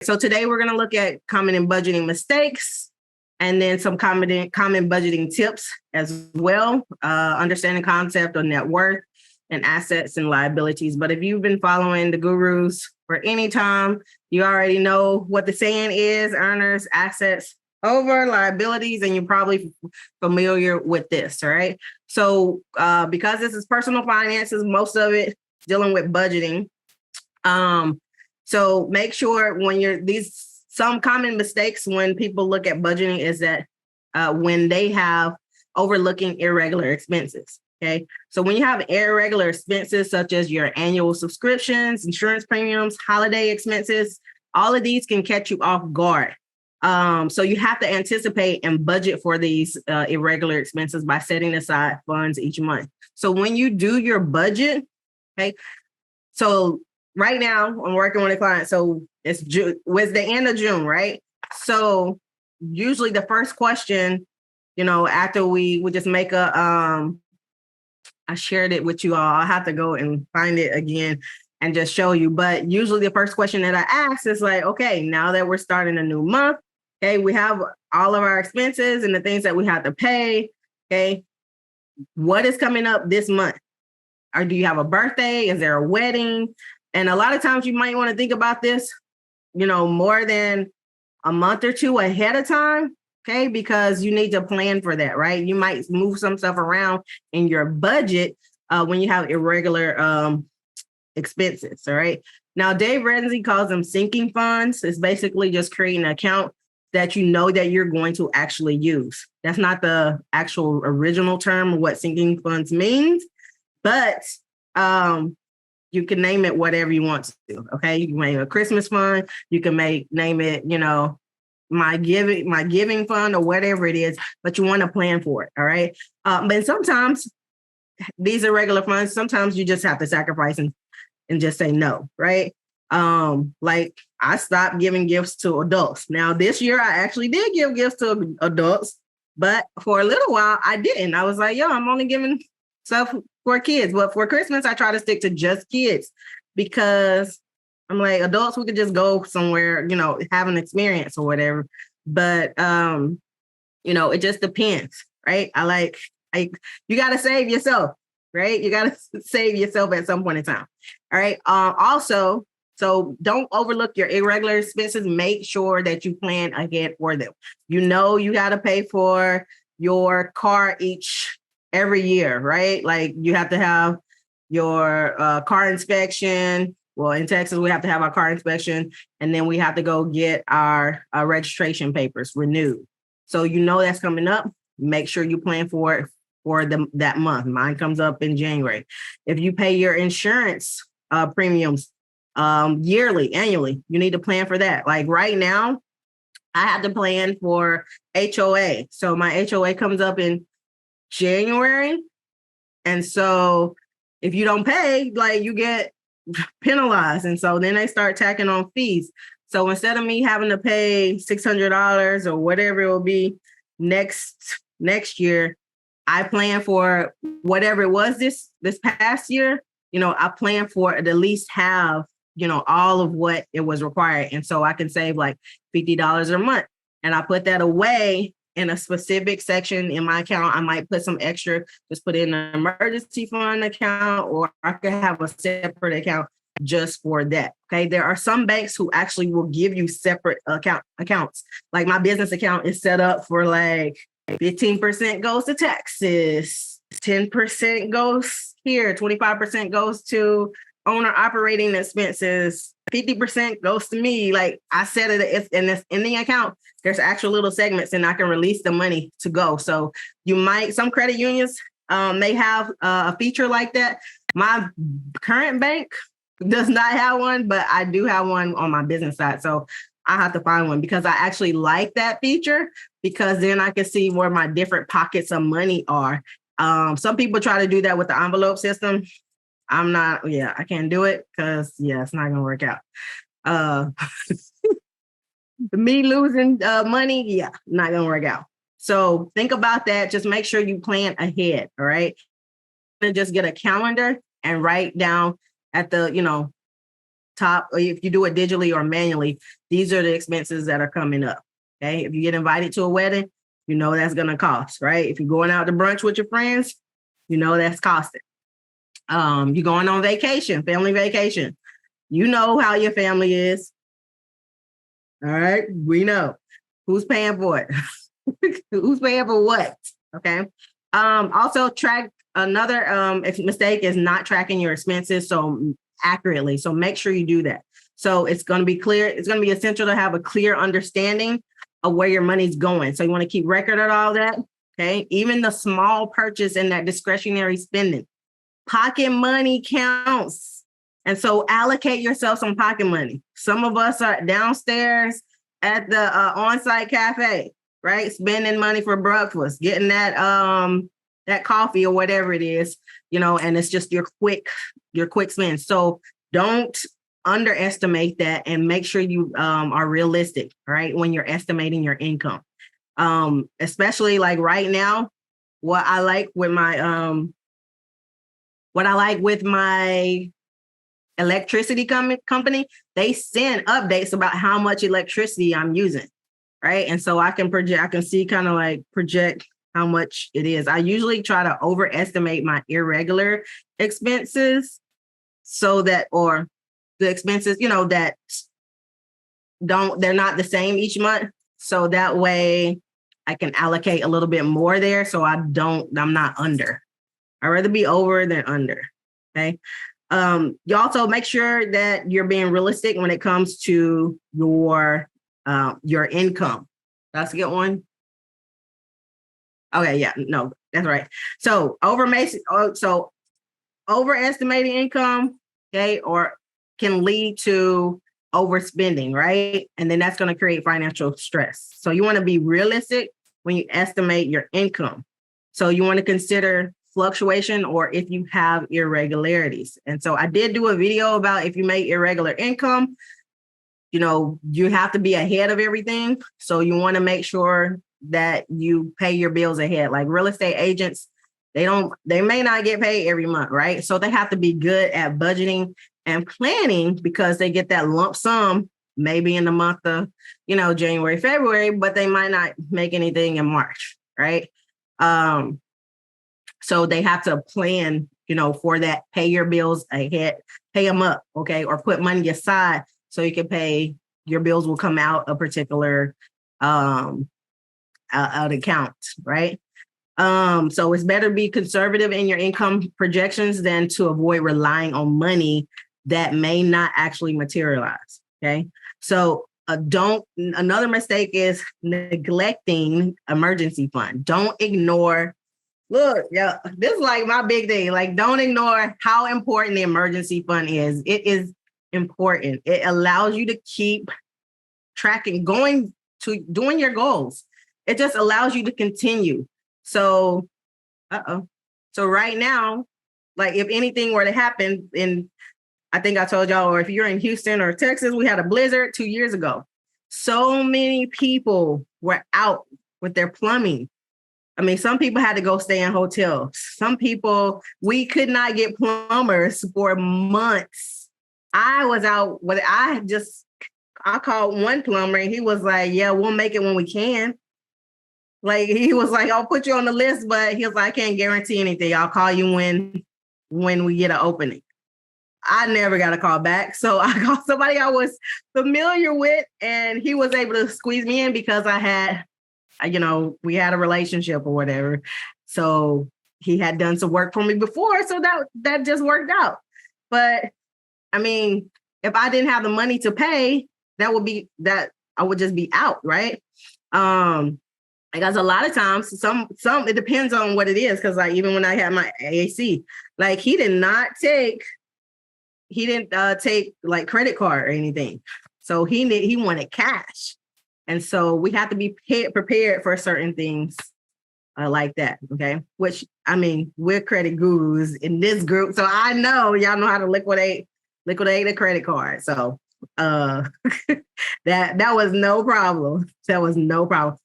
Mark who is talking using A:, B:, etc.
A: So today we're going to look at common and budgeting mistakes and then some common budgeting tips as well, understanding concept of net worth and assets and liabilities. But if you've been following the gurus for any time, you already know what the saying is: earners, assets over liabilities, and you're probably familiar with this, all right? So because this is personal finances, most of it dealing with budgeting. So make sure when some common mistakes when people look at budgeting is that when they have overlooking irregular expenses. Okay. So when you have irregular expenses, such as your annual subscriptions, insurance premiums, holiday expenses, all of these can catch you off guard. So you have to anticipate and budget for these irregular expenses by setting aside funds each month. So when you do your budget, okay, so right now I'm working with a client. So it's was the end of June, right? So usually the first question, after we just make I shared it with you all. I'll have to go and find it again and just show you. But usually the first question that I ask is like, okay, now that we're starting a new month, okay, we have all of our expenses and the things that we have to pay. Okay, what is coming up this month? Or do you have a birthday? Is there a wedding? And a lot of times you might want to think about this, more than a month or two ahead of time. Okay, because you need to plan for that, right? You might move some stuff around in your budget when you have irregular expenses. All right. Now, Dave Ramsey calls them sinking funds. It's basically just creating an account that you know that you're going to actually use. That's not the actual original term of what sinking funds means, but you can name it whatever you want to. Okay, you can make a Christmas fund. You can name it, my giving fund or whatever it is, but you want to plan for it. All right. But sometimes these are regular funds. Sometimes you just have to sacrifice and just say no. Right. Like I stopped giving gifts to adults. Now this year I actually did give gifts to adults, but for a little while I didn't. I was like, I'm only giving stuff for kids. But for Christmas, I try to stick to just kids because I'm like, adults, we could just go somewhere, have an experience or whatever. But, it just depends, right? You got to save yourself, right? You got to save yourself at some point in time. All right. Also, so don't overlook your irregular expenses. Make sure that you plan ahead for them. You got to pay for your car every year, right? Like you have to have your car inspection. Well, in Texas, we have to have our car inspection, and then we have to go get our registration papers renewed. So that's coming up. Make sure you plan for it for that month. Mine comes up in January. If you pay your insurance premiums yearly, annually, you need to plan for that. Like right now, I have to plan for HOA. So my HOA comes up in January. And so if you don't pay, like you get penalized. And so then they start tacking on fees. So instead of me having to pay $600 or whatever it will be next year, I plan for whatever it was this past year. I plan for it to at least have, all of what it was required. And so I can save like $50 a month. And I put that away in a specific section in my account. I might put some extra, just put in an emergency fund account, or I could have a separate account just for that. Okay. There are some banks who actually will give you separate accounts. Like my business account is set up for like 15% goes to taxes, 10% goes here, 25% goes to owner operating expenses, 50% goes to me. Like I said, it's in the account. There's actual little segments, and I can release the money to go. So some credit unions may have a feature like that. My current bank does not have one, but I do have one on my business side. So I have to find one because I actually like that feature, because then I can see where my different pockets of money are. Some people try to do that with the envelope system. I can't do it because it's not gonna work out. Me losing money, not gonna work out. So think about that. Just make sure you plan ahead. All right. And just get a calendar and write down at the, top, or if you do it digitally or manually, these are the expenses that are coming up. Okay. If you get invited to a wedding, you know that's going to cost, right? If you're going out to brunch with your friends, you know that's costing. You're going on vacation, family vacation. You know how your family is. All right. We know who's paying for it. Who's paying for what? Okay. Also track another mistake is not tracking your expenses so accurately. So make sure you do that. So it's going to be clear. It's going to be essential to have a clear understanding of where your money's going. So you want to keep record of all that. Okay. Even the small purchase and that discretionary spending. Pocket money counts. And so allocate yourself some pocket money. Some of us are downstairs at the on-site cafe, right? Spending money for breakfast, getting that coffee or whatever it is, and it's just your quick spend. So don't underestimate that, and make sure you are realistic, right? When you're estimating your income, especially like right now, what I like with my electricity company, they send updates about how much electricity I'm using, right? And so I can project how much it is. I usually try to overestimate my irregular expenses or the expenses, that they're not the same each month. So that way I can allocate a little bit more there. So I'm not under. I'd rather be over than under. Okay. You also make sure that you're being realistic when it comes to your income. That's a good one. Okay, yeah, no, that's right. So overestimating income, okay, or can lead to overspending, right? And then that's going to create financial stress. So you want to be realistic when you estimate your income. So you want to consider fluctuation or if you have irregularities. And so I did do a video about if you make irregular income, you have to be ahead of everything. So you want to make sure that you pay your bills ahead. Like real estate agents, they may not get paid every month, right? So they have to be good at budgeting and planning because they get that lump sum maybe in the month of, January, February, but they might not make anything in March, right? So they have to plan, for that, pay your bills ahead, pay them up, okay? Or put money aside so you can pay, your bills will come out a particular account, right? So it's better to be conservative in your income projections than to avoid relying on money that may not actually materialize, okay? So another mistake is neglecting emergency fund. Don't ignore. Look, yeah, this is like my big thing. Like, don't ignore how important the emergency fund is. It is important. It allows you to keep tracking, going to doing your goals. It just allows you to continue. So, So right now, like if anything were to happen I think I told y'all, or if you're in Houston or Texas, we had a blizzard 2 years ago. So many people were out with their plumbing. I mean, some people had to go stay in hotels. Some people, we could not get plumbers for months. I was out with, I called one plumber and he was like, yeah, we'll make it when we can. Like, he was like, I'll put you on the list, but he was like, I can't guarantee anything. I'll call you when we get an opening. I never got a call back. So I called somebody I was familiar with and he was able to squeeze me in because I had, we had a relationship or whatever. So he had done some work for me before. So that just worked out. But I mean, if I didn't have the money to pay, I would just be out, right? Because a lot of times, some it depends on what it is. Because like even when I had my AAC, like he didn't take like credit card or anything. So he wanted cash. And so we have to be prepared for certain things like that. Okay. Which, I mean, we're credit gurus in this group. So I know y'all know how to liquidate a credit card. So that was no problem. That was no problem.